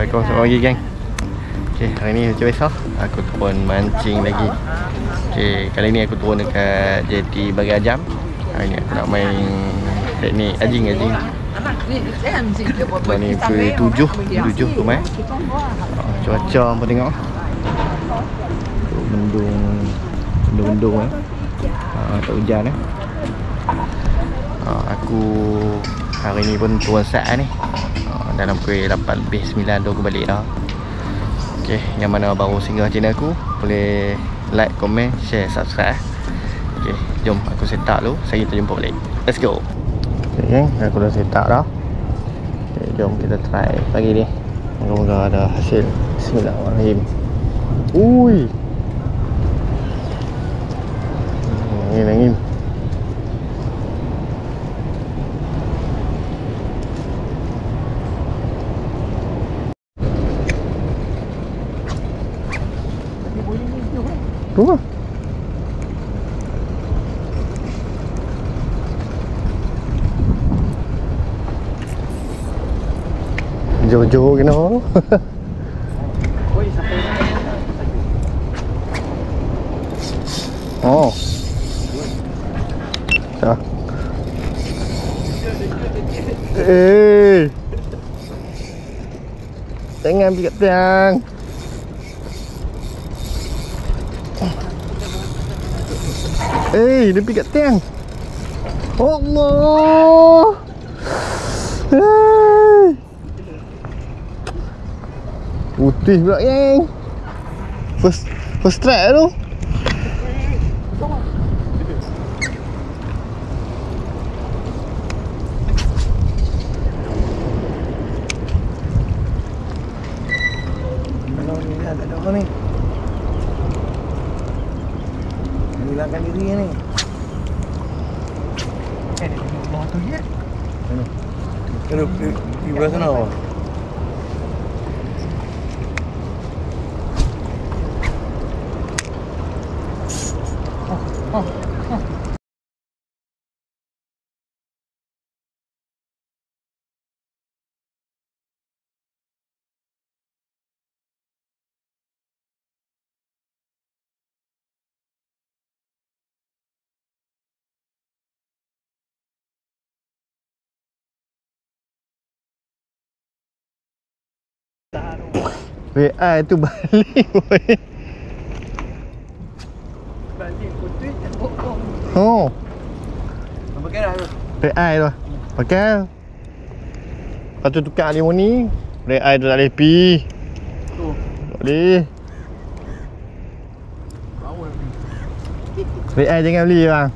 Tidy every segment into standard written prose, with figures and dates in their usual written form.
Assalamualaikum semua lagi geng. Okay, hari ni macam biasa aku turun mancing lagi. Okay, kali ni aku turun dekat JT Bagi Ajam. Hari ni aku nak main teknik ajing. Sekarang ni pukul 7 tu main. Cuaca apa tengok. Mendung tak hujan aku hari ni pun turun saat ni. Dalam pukul 8 lebih 9 tu aku balik dah. Okay, yang mana baru singgah channel aku, boleh like, komen, share, subscribe. Okay, jom aku set up dulu. Saya kita jumpa balik. Let's go. Okay, aku dah set up dah. Okay, jom kita try pagi ni. Moga-moga ada hasil. Bismillahirrahmanirrahim. Ui, angin. Tu lah. Jojo kena. Oh. Dah. Jangan pergi kat tiang. Dia pergi kat tiang. Allah. Putih pula geng. First strike tu. Tak ada orang ni. Hilangkan diri ni. Dia tengok bawah tu je. Mana? Kena pergi belah sana. WI tu balik boy. Balik putih dan bokong. Oh. Pakai dah tu. WI tu. Pakai. Lepas tu tukar ni ni. WI tu tak boleh pi. Tu. Tak boleh. Power ni. WI jangan beli bang.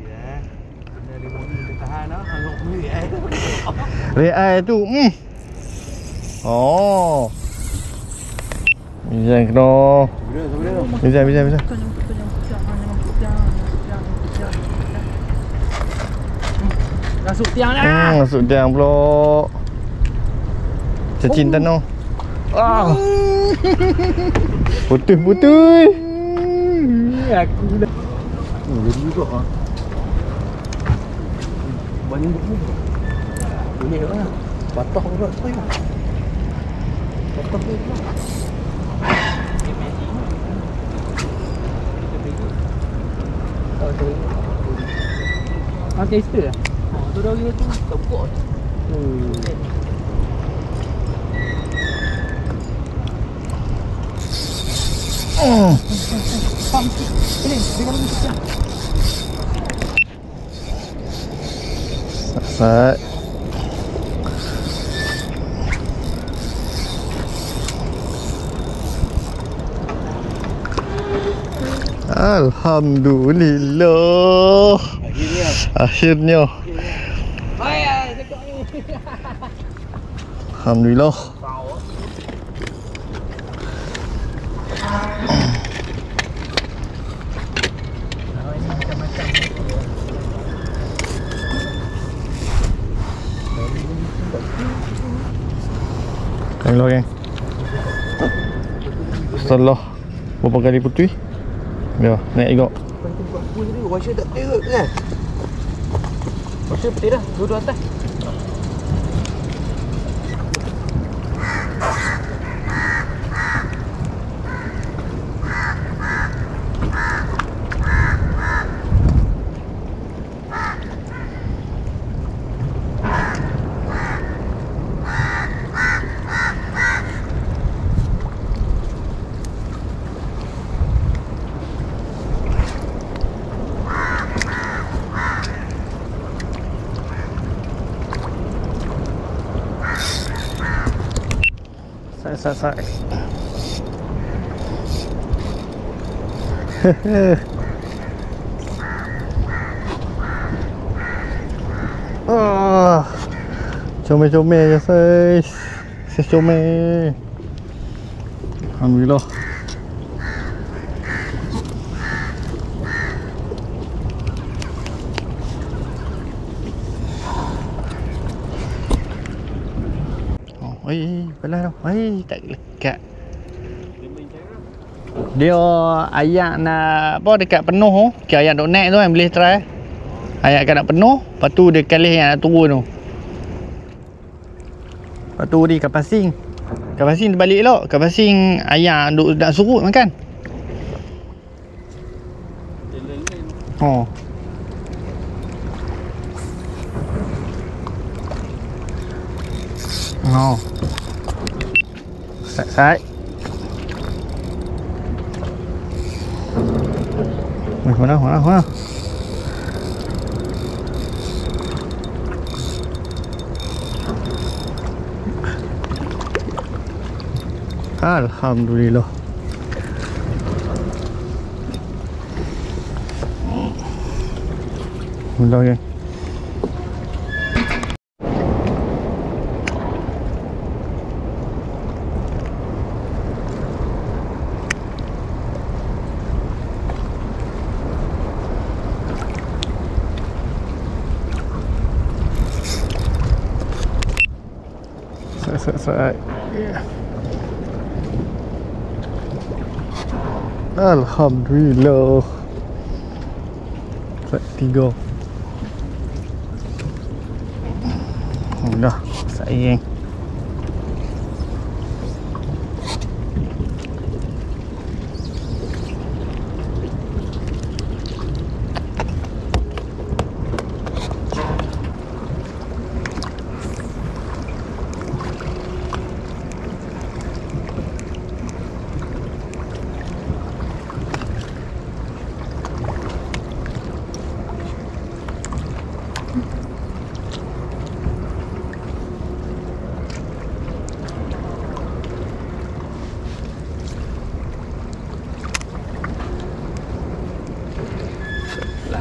Ya. Benda limoni dia tahan dah. Hangok beli WI tu. WI tu. Oh. Bisa kena. Bisa. Masuk tiang dah. Masuk tiang pula. Cacing tanah. Putih. Aku dah. Jadi juga Banyak buku. Ini lah. Patah pula tu. Patah pula. Taster lah. Tu dah dia tu tepuk tu. Ini dengan musik. Sat. Alhamdulillah. Akhirnya. Alhamdulillah. Tengok geng. Setelah berapa kali putih, dia naik igok. Washer tak teruk kan? Washer putih dah, dua-dua atas. Sak. Oh, comel-comel je guys. Comel. Alhamdulillah. Pelan tau. Tak lekat. Dia ayak nak apa dekat penuh tu. Ke ayak nak naik tu kan boleh try. Ayak kan nak penuh, lepas tu dia kalih yang nak turun tu. Lepas tu ni kapasing. Kapasing terbalik elok. Kapasing ayak duk nak surut makan. Oh. Oh. Side. Mana? Alhamdulillah. Mula ke? Set. Yeah. Alhamdulillah. Set 3. Dah, sayang.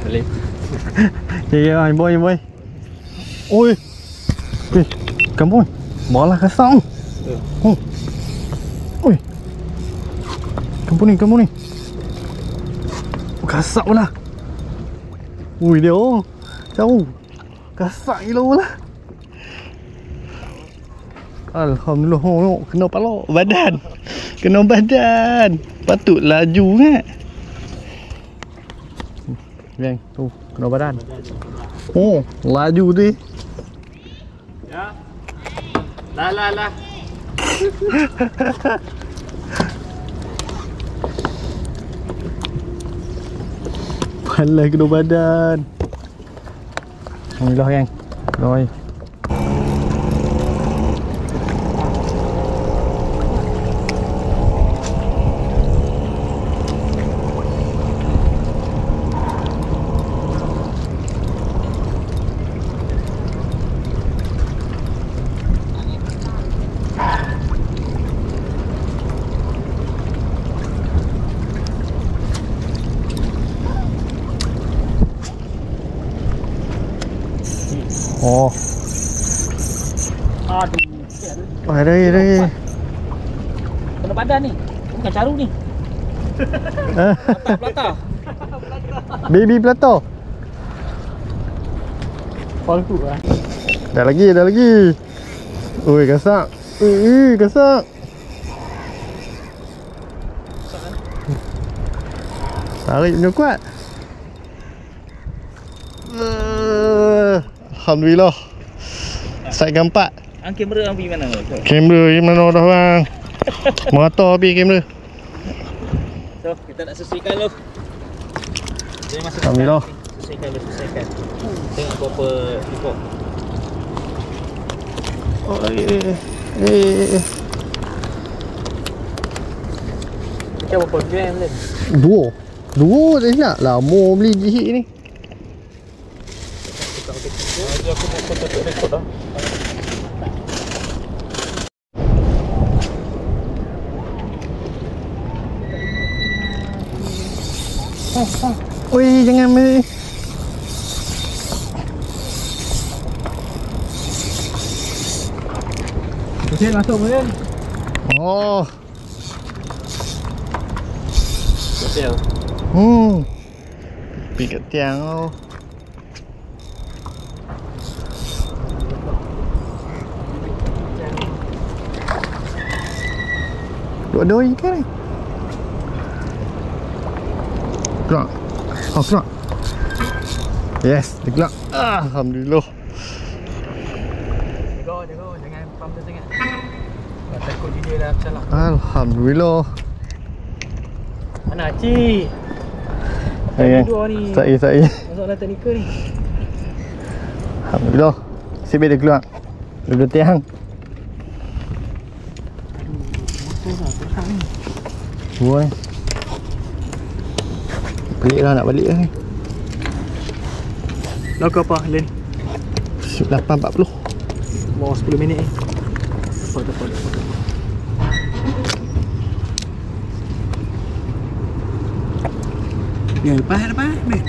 Boleh. Ya, boy. Oi. Kamu bola kasang. Oi. Kamu ni. Kasak pula. Ui dia jauh. Kasak gila pula. Alhamdulillah. Kena pala badan. Patut laju kan. Vem, tu, kena badan. Oh, laju tu. Ya. Lah. Palai kena badan. Alhamdulillah kan. Rồi. Oh. Aduh. Ada. Kena badan ni. Bukan caru ni. Plata. Baby plato. Palsu lah. Dah lagi. Oi, gasak. Gasak. Tarik punya kuat. Alhamdulillah. Side keempat. Kamera pergi mana? Kamera pergi mana dah bang? Merata habis kamera. So, kita nak sesuaikan lu. Dia masuk. Alhamdulillah. Sesuaikan. Tengok berapa ikut. Oh, Macam berapa gram ni? Dua tak silap. Lama beli jihik ni. Aku mau foto rekod dah. Ui, jangan main. Okey, masuk boleh. Oh. Betul. Pergi kat tiang tu. Dua-dua ikan ni. Keluar. Oh, keluar. Yes, dia keluar. Alhamdulillah. Jaga, jangan pump dia sangat. Tak takut dia dah salah. Alhamdulillah. Mana cik? Sayang. Dua ni. Saya. Masalah teknikal ni. Alhamdulillah. Sip dia keluar. Dua tiang. Motor dah tersang ni. Boy. Balik lah, nak balik lah ni. Lagu apa Len? 8.40. Mau 10 minit ni. Tepat. Ya, lepas. Baik.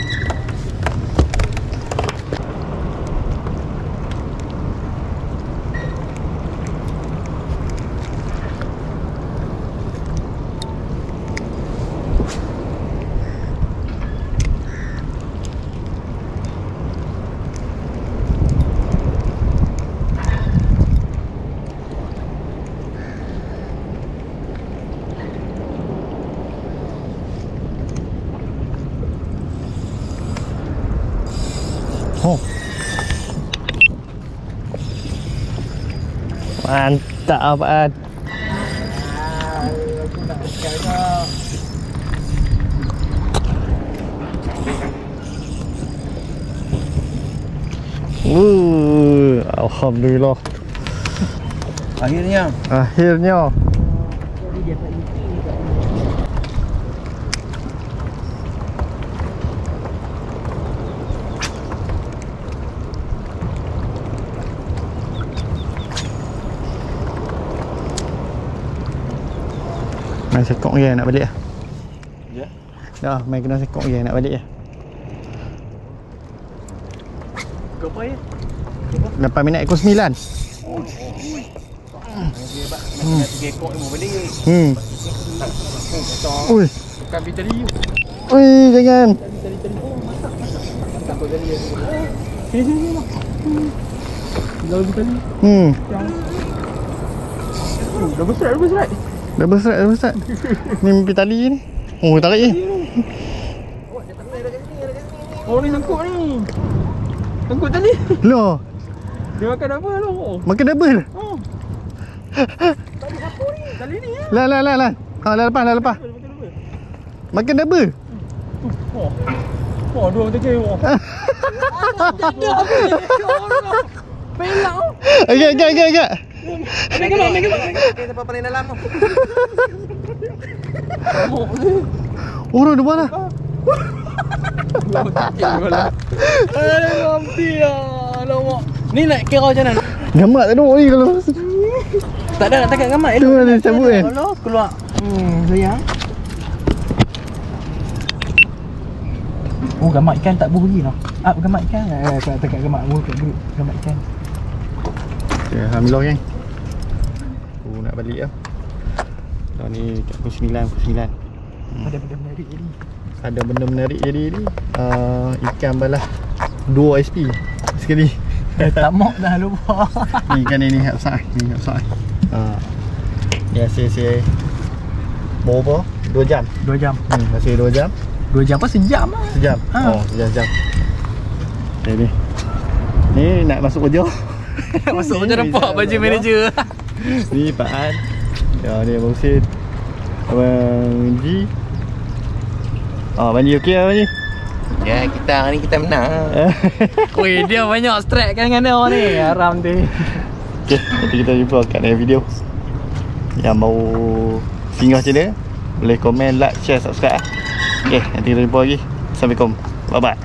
Oh. Mantap apaan. Aku nak dekat kau. Alhamdulillah. Akhirnya. Main sekok je nak balik lah. Ya. Dah, main kena sekok je nak balik lah. Berapa ya? 8 minit ekor 9. Hebat. Nak 3 ekor ni mau balik. Ui. Bukan biteri. Ui, jangan. Takut jadi. Sini. Lalu biteri. Dah besar. Dah besar. Ni mimpi tali ni. Oh, tarik je. Oh, ni sangkut ni. Sangkut tali. Loh, Dia makan apa lo? makan double. Oh. Tali apa ni? Tali ni ya. Lah. Dah lepas. Makan double. Oh, dua macam oh. Tak ada apa ni. Pelak oh. Agak. Ambil gambar. Siapa paling dalam tu? Orang di mana? Aduh, mampi lah. Alamak. Ni nak kira macam mana? Gamak tak ada ni kalau. Tak ada nak takat gamak. Tu ada cabut kan? Kalau keluar. Sayang. Oh, gamak ikan tak bunyi tau. Gamak ikan. Tak takat gamak. Kat grup gamak ikan. Okay, alhamdulillah kan. Aku nak balik lah. Dah ni kat pukul 9. Ada benda menarik jadi. Ada benda menarik jadi ni. Ikan balah 2 SP sekali. Tak mok dah lupa. Ni ikan ni hak besar. Ni hasil berapa? 2 jam. 2 jam. Hasil 2 jam. 2 jam apa? Sejam lah. Sejam. Ha. Oh, sejam. Okay, ni nak masuk kerja. Masuk macam nampak baju manager. Ni Pak An. Ya, ni Abang Husin. Abang Ji. Abang Ji okey Abang Ji? Ya, hari ni kita menang. Weh, dia banyak strike kan dengan dia ni. Haram dia. Okay, nanti kita jumpa kat dalam video. Yang mau singgah channel, boleh komen, like, share, subscribe. Okay, nanti kita jumpa lagi. Assalamualaikum. Bye-bye.